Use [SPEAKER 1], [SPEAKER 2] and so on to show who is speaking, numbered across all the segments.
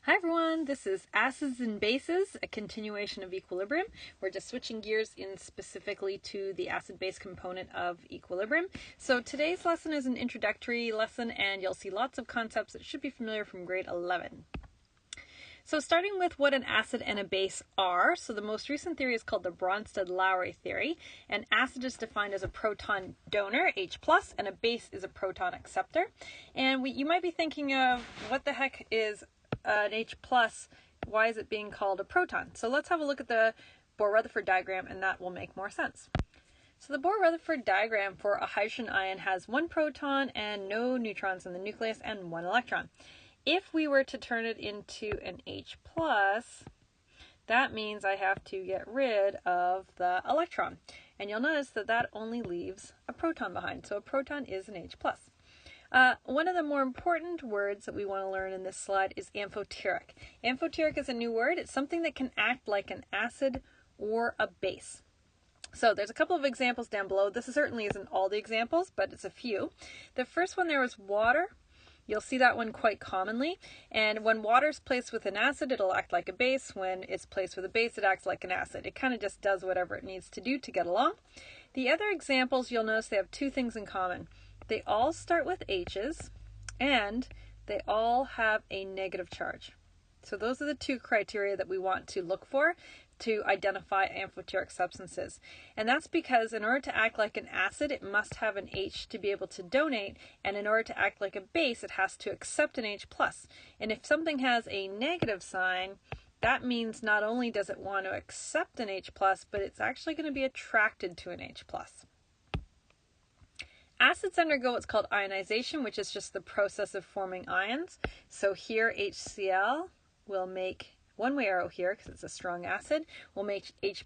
[SPEAKER 1] Hi everyone, this is Acids and Bases, a continuation of equilibrium. We're just switching gears in specifically to the acid-base component of equilibrium. So today's lesson is an introductory lesson and you'll see lots of concepts that should be familiar from grade 11. So starting with what an acid and a base are, so the most recent theory is called the Bronsted-Lowry theory. An acid is defined as a proton donor, H+, and a base is a proton acceptor. And you might be thinking of, what the heck is an H+, why is it being called a proton? So let's have a look at the Bohr-Rutherford diagram and that will make more sense. So the Bohr-Rutherford diagram for a hydrogen ion has one proton and no neutrons in the nucleus and one electron. If we were to turn it into an H+, that means I have to get rid of the electron. And you'll notice that that only leaves a proton behind. So a proton is an H+. One of the more important words that we want to learn in this slide is amphoteric. Amphoteric is a new word. It's something that can act like an acid or a base. So there's a couple of examples down below. This certainly isn't all the examples, but it's a few. The first one there was water. You'll see that one quite commonly. And when water is placed with an acid, it'll act like a base. When it's placed with a base, it acts like an acid. It kind of just does whatever it needs to do to get along. The other examples, you'll notice they have two things in common. They all start with H's, and they all have a negative charge. So those are the two criteria that we want to look for to identify amphoteric substances. And that's because in order to act like an acid, it must have an H to be able to donate, and in order to act like a base, it has to accept an H+. And if something has a negative sign, that means not only does it want to accept an H+, but it's actually going to be attracted to an H+. Acids undergo what's called ionization, which is just the process of forming ions. So here HCl will make, one-way arrow here because it's a strong acid, will make H+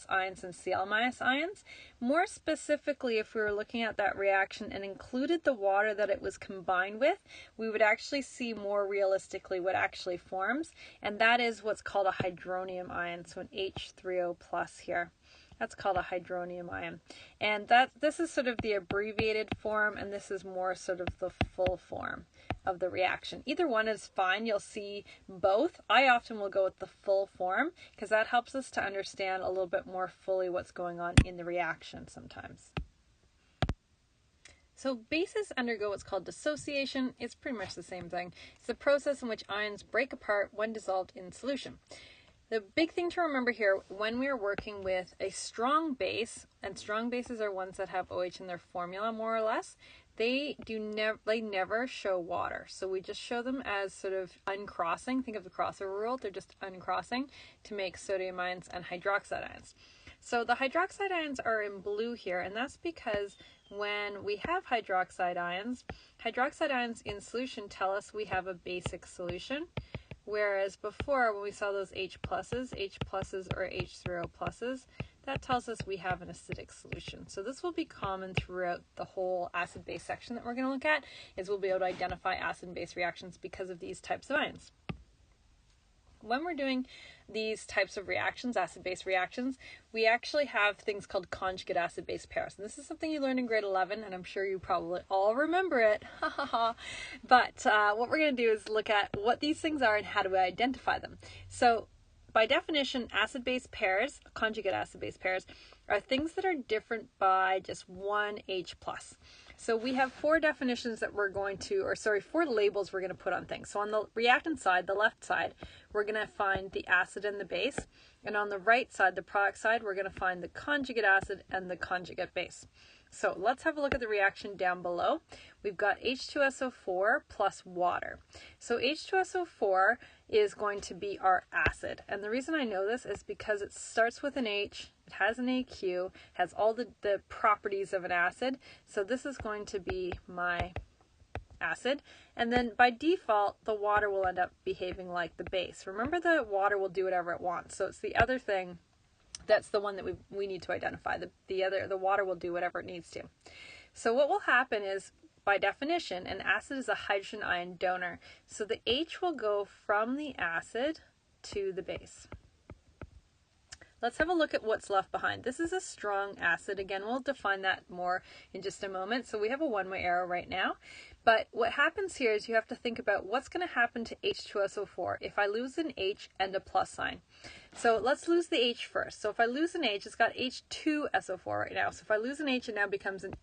[SPEAKER 1] ions and Cl- ions. More specifically, if we were looking at that reaction and included the water that it was combined with, we would actually see more realistically what actually forms, and that is what's called a hydronium ion, so an H3O+ here. That's called a hydronium ion. And this is sort of the abbreviated form, and this is more sort of the full form of the reaction. Either one is fine. You'll see both. I often will go with the full form because that helps us to understand a little bit more fully what's going on in the reaction sometimes. So bases undergo what's called dissociation. It's pretty much the same thing. It's the process in which ions break apart when dissolved in solution. The big thing to remember here when we are working with a strong base, and strong bases are ones that have OH in their formula more or less, they never show water. So we just show them as sort of uncrossing. Think of the crossover rule. They're just uncrossing to make sodium ions and hydroxide ions. So the hydroxide ions are in blue here, and that's because when we have hydroxide ions in solution tell us we have a basic solution. Whereas before, when we saw those H+, or H3O+, that tells us we have an acidic solution. So this will be common throughout the whole acid-base section that we're going to look at, is we'll be able to identify acid and base reactions because of these types of ions. When we're doing these types of reactions, acid-base reactions, we actually have things called conjugate acid-base pairs. And this is something you learned in grade 11, and I'm sure you probably all remember it. But what we're going to do is look at what these things are and how do we identify them. So by definition, acid-base pairs, conjugate acid-base pairs, are things that are different by just one H+. So we have four definitions that we're going to, four labels we're going to put on things. So on the reactant side, the left side, we're going to find the acid and the base. And on the right side, the product side, we're going to find the conjugate acid and the conjugate base. So let's have a look at the reaction down below. We've got H2SO4 plus water. So H2SO4 is going to be our acid. And the reason I know this is because it starts with an H, it has an AQ, has all the properties of an acid. So this is going to be my acid. And then by default, the water will end up behaving like the base. Remember, the water will do whatever it wants. So it's the other thing. That's the one that we need to identify. The water will do whatever it needs to. So what will happen is, by definition, an acid is a hydrogen ion donor. So the H will go from the acid to the base. Let's have a look at what's left behind. This is a strong acid. Again, we'll define that more in just a moment. So we have a one-way arrow right now. But what happens here is you have to think about what's going to happen to H2SO4 if I lose an H and a plus sign. So let's lose the H first. So if I lose an H, it's got H2SO4 right now. So if I lose an H, it now becomes an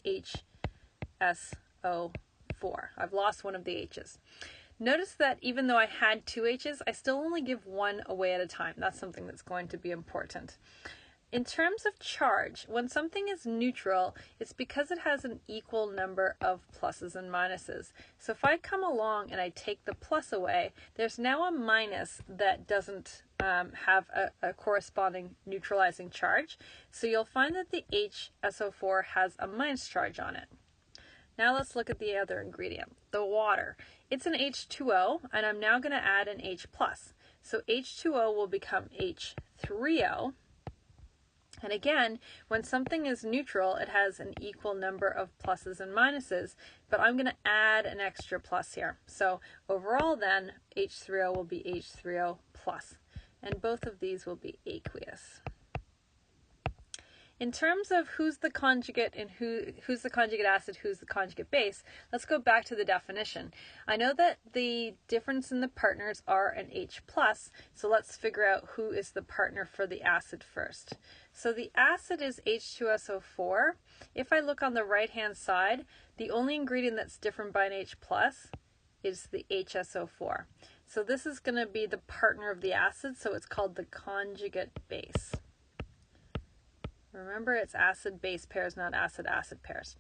[SPEAKER 1] HSO4. I've lost one of the H's. Notice that even though I had two H's, I still only give one away at a time. That's something that's going to be important. In terms of charge, when something is neutral, it's because it has an equal number of pluses and minuses. So if I come along and I take the plus away, there's now a minus that doesn't have a corresponding neutralizing charge. So you'll find that the HSO4 has a minus charge on it. Now let's look at the other ingredient, the water. It's an H2O, and I'm now going to add an H+. So H2O will become H3O. And again, when something is neutral, it has an equal number of pluses and minuses, but I'm going to add an extra plus here. So overall then, H3O will be H3O+, and both of these will be aqueous. In terms of who's the conjugate and who's the conjugate acid, who's the conjugate base, let's go back to the definition. I know that the difference in the partners are an H+, so let's figure out who is the partner for the acid first. So the acid is H2SO4. If I look on the right-hand side, the only ingredient that's different by an H+ is the HSO4. So this is going to be the partner of the acid, so it's called the conjugate base. Remember, it's acid-base pairs, not acid-acid pairs.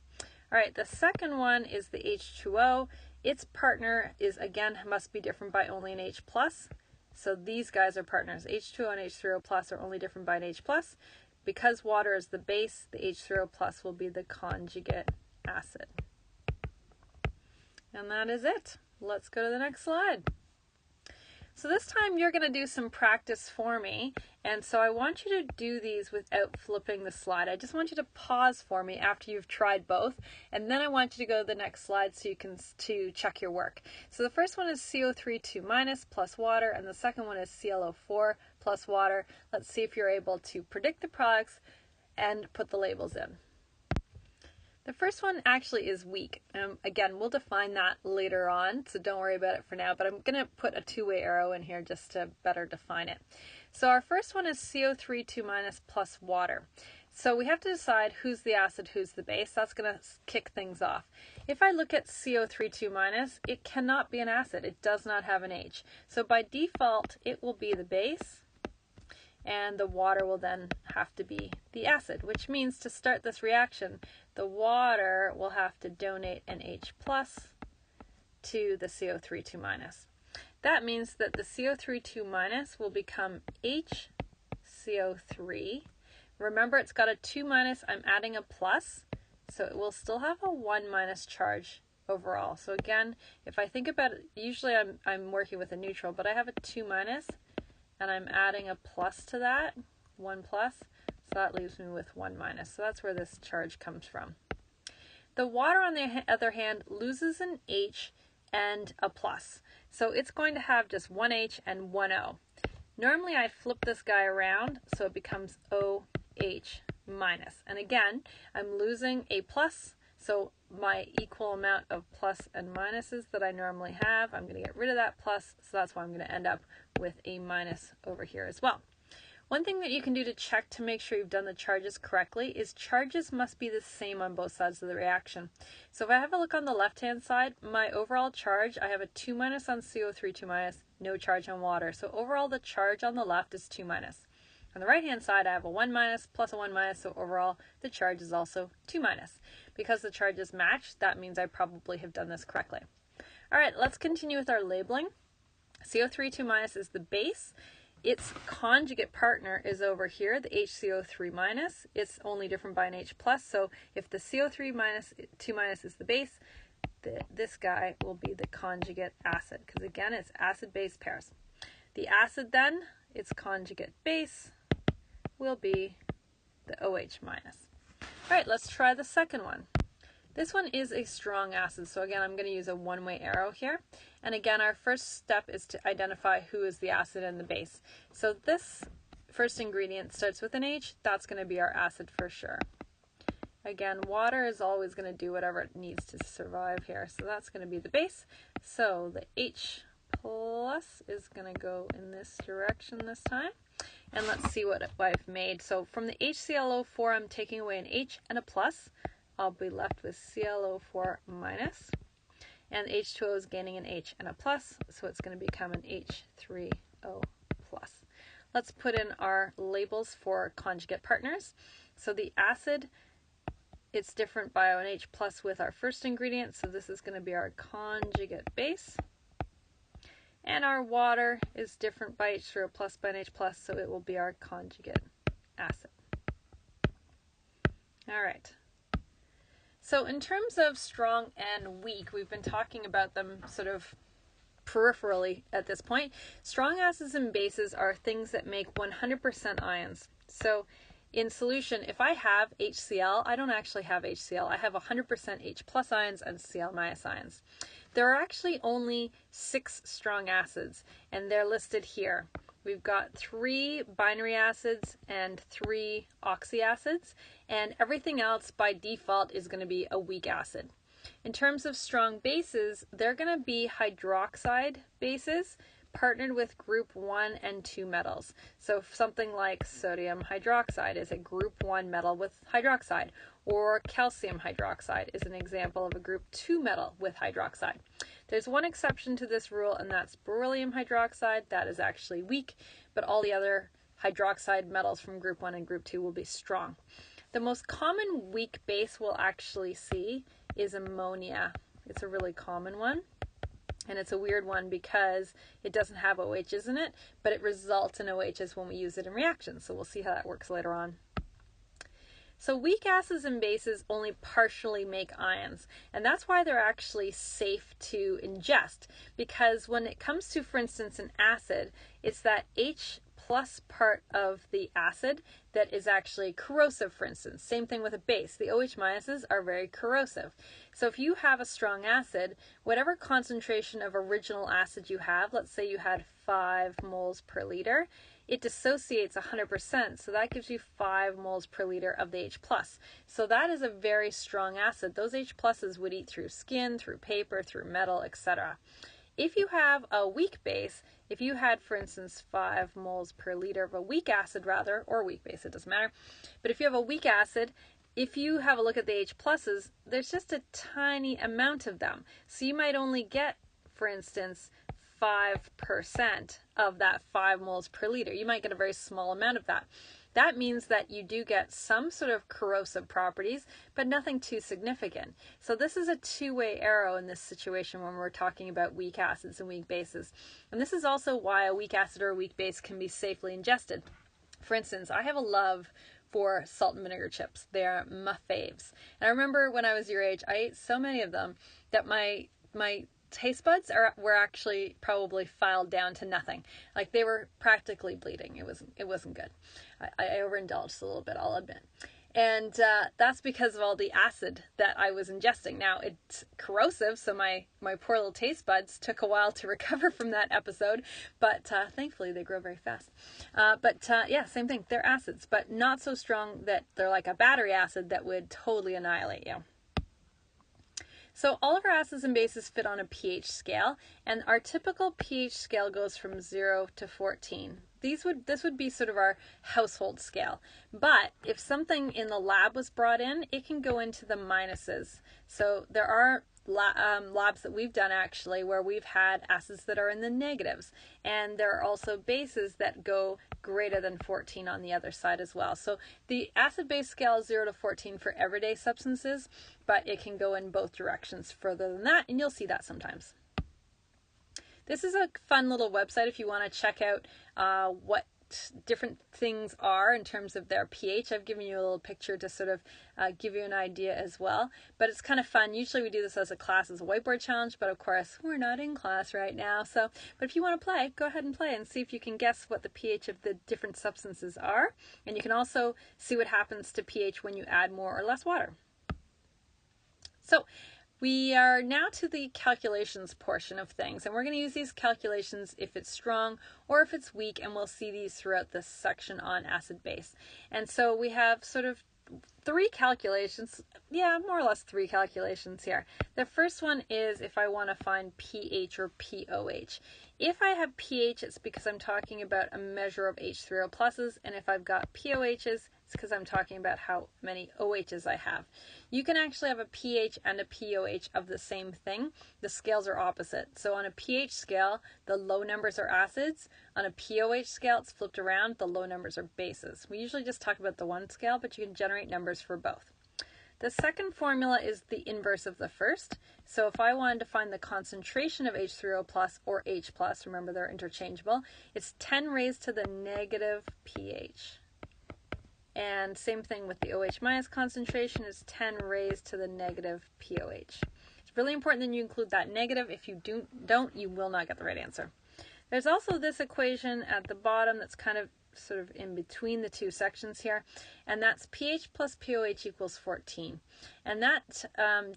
[SPEAKER 1] All right, the second one is the H2O. Its partner is, again, must be different by only an H+. So these guys are partners. H2O and H3O+ are only different by an H+. Because water is the base, the H3O+ will be the conjugate acid. And that is it. Let's go to the next slide. So this time you're going to do some practice for me, and so I want you to do these without flipping the slide. I just want you to pause for me after you've tried both, and then I want you to go to the next slide so you can check your work. So the first one is CO3 2- plus water, and the second one is ClO4 plus water. Let's see if you're able to predict the products and put the labels in. The first one actually is weak. Again, we'll define that later on, so don't worry about it for now, but I'm going to put a two-way arrow in here just to better define it. So our first one is CO3 2- plus water. So we have to decide who's the acid, who's the base. That's going to kick things off. If I look at CO3 2-, it cannot be an acid. It does not have an H. So by default, it will be the base, and the water will then have to be the acid, which means to start this reaction, the water will have to donate an H+ to the CO3 2-. That means that the CO3 2- will become HCO3. Remember, it's got a 2-, I'm adding a plus, so it will still have a 1- charge overall. So again, if I think about it, usually I'm working with a neutral, but I have a 2-, and I'm adding a plus to that, 1+, so that leaves me with 1-. So that's where this charge comes from. The water, on the other hand, loses an H and a plus. So it's going to have just one H and one O. Normally I flip this guy around so it becomes OH-. And again, I'm losing a plus, so my equal amount of plus and minuses that I normally have, I'm going to get rid of that plus, so that's why I'm going to end up with a minus over here as well. One thing that you can do to check to make sure you've done the charges correctly is charges must be the same on both sides of the reaction. So if I have a look on the left-hand side, my overall charge, I have a 2- on CO3 2-, no charge on water. So overall the charge on the left is 2-. On the right-hand side, I have a 1- plus a 1-, so overall the charge is also 2-. Because the charges match, that means I probably have done this correctly. All right, let's continue with our labeling. CO3 2- is the base. Its conjugate partner is over here, the HCO3-. It's only different by an H+, so if the CO3- 2- is the base, this guy will be the conjugate acid, because again, it's acid-base pairs. The acid then, its conjugate base, will be the OH-. All right, let's try the second one. This one is a strong acid, so again, I'm going to use a one-way arrow here. And again, our first step is to identify who is the acid and the base. So this first ingredient starts with an H, that's going to be our acid for sure. Again, water is always going to do whatever it needs to survive here. So that's going to be the base. So the H plus is going to go in this direction this time. And let's see what I've made. So from the HClO4, I'm taking away an H and a plus. I'll be left with ClO4 minus. And H2O is gaining an H and a plus, so it's going to become an H3O plus. Let's put in our labels for conjugate partners. So the acid, it's different by an H plus with our first ingredient, so this is going to be our conjugate base. And our water is different by H3O plus by an H plus, so it will be our conjugate acid. All right. So in terms of strong and weak, we've been talking about them sort of peripherally at this point. Strong acids and bases are things that make 100% ions. So in solution, if I have HCl, I don't actually have HCl. I have 100% H plus ions and Cl minus ions. There are actually only 6 strong acids, and they're listed here. We've got 3 binary acids and 3 oxyacids, and everything else by default is going to be a weak acid. In terms of strong bases, they're going to be hydroxide bases partnered with group 1 and 2 metals. So something like sodium hydroxide is a group 1 metal with hydroxide, or calcium hydroxide is an example of a group 2 metal with hydroxide. There's one exception to this rule, and that's beryllium hydroxide. That is actually weak, but all the other hydroxide metals from group 1 and group 2 will be strong. The most common weak base we'll actually see is ammonia. It's a really common one, and it's a weird one because it doesn't have OHs in it, but it results in OHs when we use it in reactions. So we'll see how that works later on. So weak acids and bases only partially make ions, and that's why they're actually safe to ingest, because when it comes to, for instance, an acid, it's that H plus part of the acid that is actually corrosive, for instance. Same thing with a base. The OH minuses are very corrosive. So if you have a strong acid, whatever concentration of original acid you have, let's say you had 5 moles per liter, it dissociates 100%, so that gives you 5 moles per liter of the H+. So that is a very strong acid. Those H pluses would eat through skin, through paper, through metal, etc. If you have a weak base, if you had, for instance, 5 moles per liter of a weak acid rather, or weak base, it doesn't matter, but if you have a weak acid, if you have a look at the H pluses, there's just a tiny amount of them. So you might only get, for instance, 5% of that 5 moles per liter. You might get a very small amount of that. That means that you do get some sort of corrosive properties, but nothing too significant. So this is a two-way arrow in this situation when we're talking about weak acids and weak bases. And this is also why a weak acid or a weak base can be safely ingested. For instance, I have a love for salt and vinegar chips. They are my faves. And I remember when I was your age, I ate so many of them that my taste buds were actually probably filed down to nothing. Like they were practically bleeding. It wasn't good. I overindulged a little bit, I'll admit. And that's because of all the acid that I was ingesting. Now it's corrosive, so my poor little taste buds took a while to recover from that episode, but thankfully they grow very fast. Yeah, same thing. They're acids, but not so strong that they're like a battery acid that would totally annihilate you. So all of our acids and bases fit on a pH scale, and our typical pH scale goes from 0 to 14. This would be sort of our household scale. But if something in the lab was brought in, it can go into the minuses. So there are labs that we've done actually where we've had acids that are in the negatives, and there are also bases that go greater than 14 on the other side as well. So the acid-base scale is 0 to 14 for everyday substances, but it can go in both directions further than that, and you'll see that sometimes. This is a fun little website if you want to check out what different things are in terms of their pH. I've given you a little picture to sort of give you an idea as well, but it's kind of fun. Usually we do this as a class, as a whiteboard challenge, but of course we're not in class right now. So, but if you want to play, go ahead and play and see if you can guess what the pH of the different substances are, and you can also see what happens to pH when you add more or less water. So we are now to the calculations portion of things, and we're going to use these calculations if it's strong or if it's weak, and we'll see these throughout this section on acid base. And so we have sort of three calculations, yeah, more or less three calculations here. The first one is if I want to find pH or POH. If I have pH, it's because I'm talking about a measure of H3O pluses, and if I've got POHs, it's because I'm talking about how many OHs I have. You can actually have a pH and a POH of the same thing. The scales are opposite. So on a pH scale, the low numbers are acids. On a POH scale, it's flipped around. The low numbers are bases. We usually just talk about the one scale, but you can generate numbers for both. The second formula is the inverse of the first. So if I wanted to find the concentration of H3O plus or H plus, remember they're interchangeable, it's 10 raised to the negative pH. And same thing with the OH minus concentration is 10 raised to the negative POH. It's really important that you include that negative. If you don't, you will not get the right answer. There's also this equation at the bottom that's kind of sort of in between the two sections here, and that's pH plus POH equals 14. And that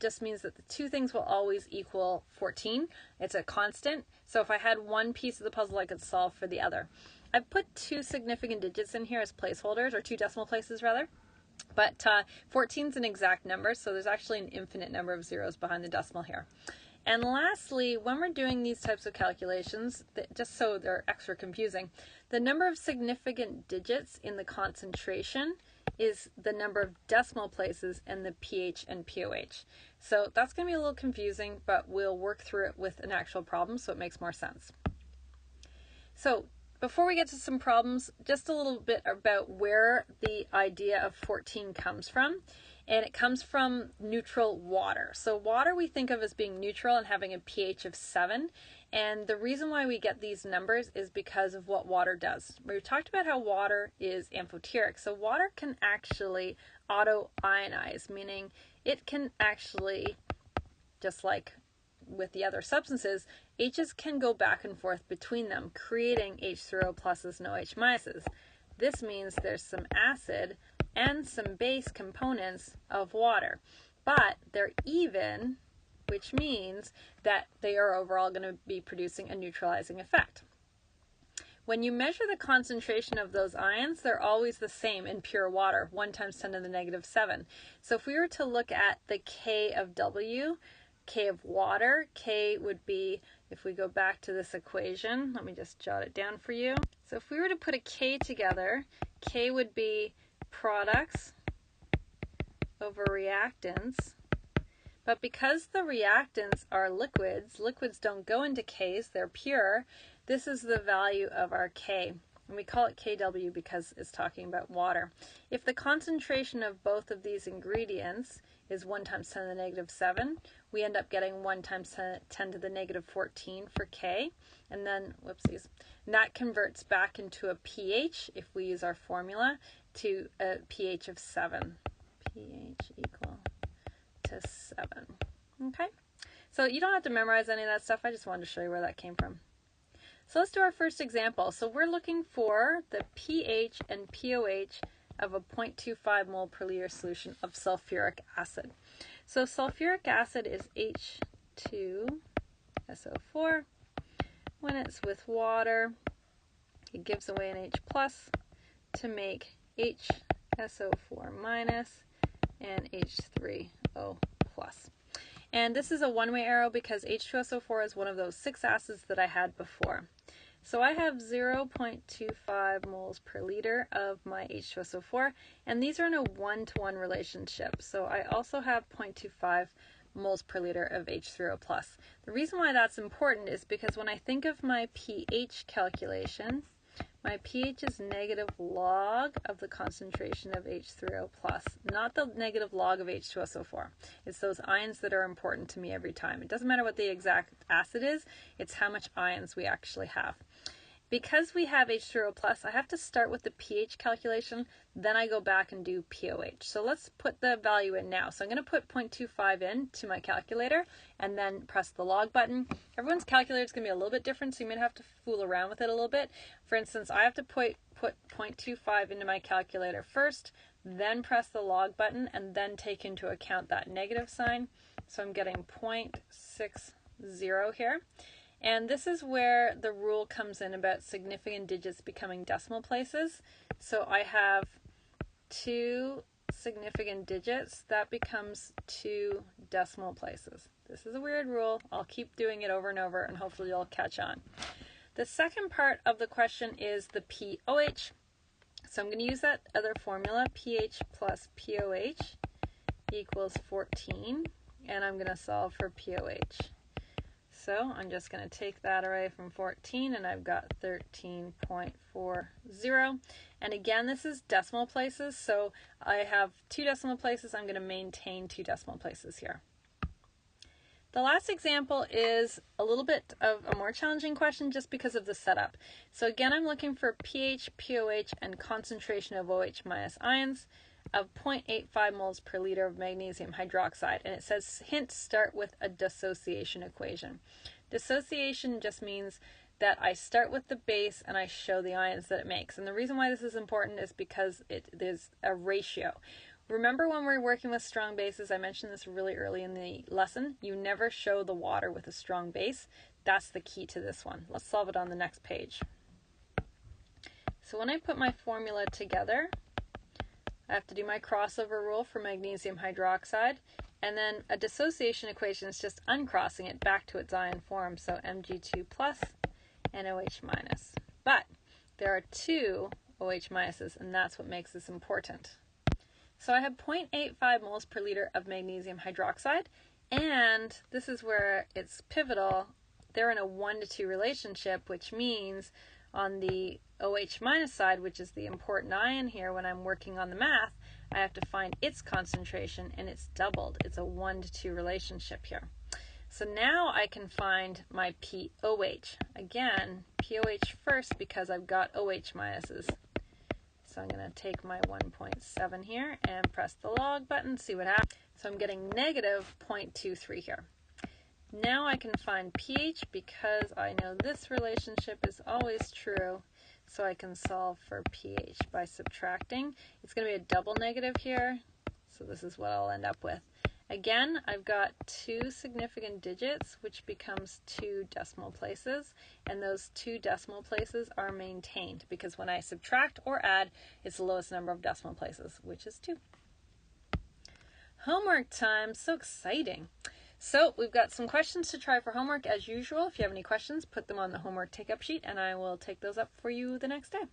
[SPEAKER 1] just means that the two things will always equal 14. It's a constant, so if I had one piece of the puzzle, I could solve for the other. I've put two significant digits in here as placeholders, or two decimal places rather, but 14 is an exact number, so there's actually an infinite number of zeros behind the decimal here. And lastly, when we're doing these types of calculations, just so they're extra confusing, the number of significant digits in the concentration is the number of decimal places in the pH and POH. So that's going to be a little confusing, but we'll work through it with an actual problem so it makes more sense. So before we get to some problems, just a little bit about where the idea of 14 comes from. And it comes from neutral water. So water we think of as being neutral and having a pH of 7. And the reason why we get these numbers is because of what water does. We've talked about how water is amphoteric. So water can actually auto-ionize, meaning it can actually, just like with the other substances, H's can go back and forth between them, creating H3O pluses and OH minuses. This means there's some acid and some base components of water, but they're even, which means that they are overall going to be producing a neutralizing effect. When you measure the concentration of those ions, they're always the same in pure water, 1 times 10 to the negative 7. So if we were to look at the K of W, K of water, K would be, if we go back to this equation, let me just jot it down for you. So if we were to put a K together, K would be products over reactants. But because the reactants are liquids, liquids don't go into Ks, they're pure, this is the value of our K. And we call it KW because it's talking about water. If the concentration of both of these ingredients is 1 times 10 to the negative 7, we end up getting 1 times 10 to the negative 14 for K. And then, whoopsies, and that converts back into a pH, if we use our formula, to a pH of 7. pH equal to 7. Okay? So you don't have to memorize any of that stuff. I just wanted to show you where that came from. So let's do our first example. So we're looking for the pH and POH of a 0.25 mole per liter solution of sulfuric acid. So sulfuric acid is H2SO4. When it's with water, it gives away an H plus to make HSO4 minus and H3O plus. And this is a one-way arrow because H2SO4 is one of those 6 acids that I had before. So I have 0.25 moles per liter of my H2SO4, and these are in a 1-to-1 relationship. So I also have 0.25 moles per liter of H3O plus. The reason why that's important is because when I think of my pH calculation, my pH is negative log of the concentration of H3O plus, not the negative log of H2SO4. It's those ions that are important to me every time. It doesn't matter what the exact acid is, it's how much ions we actually have. Because we have H3O plus, I have to start with the pH calculation, then I go back and do POH. So let's put the value in now. So I'm going to put 0.25 in to my calculator and then press the log button. Everyone's calculator is going to be a little bit different, so you might have to fool around with it a little bit. For instance, I have to put 0.25 into my calculator first, then press the log button, and then take into account that negative sign. So I'm getting 0.60 here. And this is where the rule comes in about significant digits becoming decimal places. So I have 2 significant digits, that becomes 2 decimal places. This is a weird rule. I'll keep doing it over and over, and hopefully you'll catch on. The second part of the question is the pOH. So I'm going to use that other formula, pH plus pOH equals 14, and I'm going to solve for pOH. So I'm just going to take that away from 14, and I've got 13.40. And again, this is decimal places, so I have 2 decimal places. I'm going to maintain 2 decimal places here. The last example is a little bit of a more challenging question just because of the setup. So again, I'm looking for pH, pOH, and concentration of OH minus ions of 0.85 moles per liter of magnesium hydroxide. And it says, hint, start with a dissociation equation. Dissociation just means that I start with the base and I show the ions that it makes. And the reason why this is important is because it is a ratio. Remember when we're working with strong bases, I mentioned this really early in the lesson, you never show the water with a strong base. That's the key to this one. Let's solve it on the next page. So when I put my formula together, I have to do my crossover rule for magnesium hydroxide, and then a dissociation equation is just uncrossing it back to its ion form, so Mg2 plus and OH minus. But there are 2 OH minuses, and that's what makes this important. So I have 0.85 moles per liter of magnesium hydroxide, and this is where it's pivotal. They're in a 1-to-2 relationship, which means on the OH minus side, which is the important ion here when I'm working on the math, I have to find its concentration, and it's doubled. It's a 1-to-2 relationship here. So now I can find my pOH. Again, pOH first because I've got OH minuses. So I'm going to take my 1.7 here and press the log button, see what happens. So I'm getting negative 0.23 here. Now I can find pH because I know this relationship is always true, so I can solve for pH by subtracting. It's going to be a double negative here, so this is what I'll end up with. Again, I've got 2 significant digits, which becomes 2 decimal places, and those 2 decimal places are maintained because when I subtract or add, it's the lowest number of decimal places, which is 2. Homework time, so exciting. So we've got some questions to try for homework as usual. If you have any questions, put them on the homework take-up sheet, and I will take those up for you the next day.